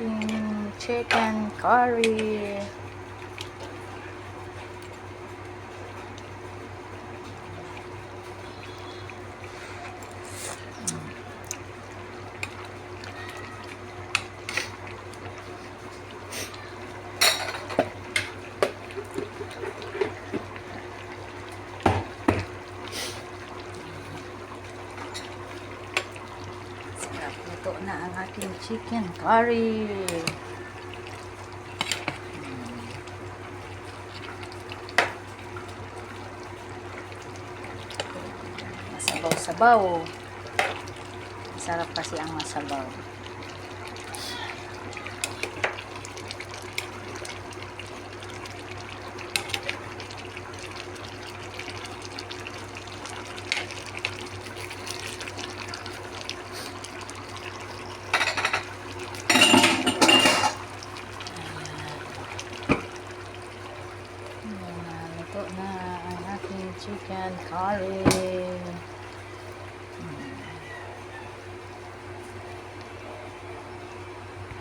aking chicken curry. Luto na ang aking chicken curry. Masabaw-sabaw. Masarap kasi ang masabaw. Luto na ang aking chicken curry.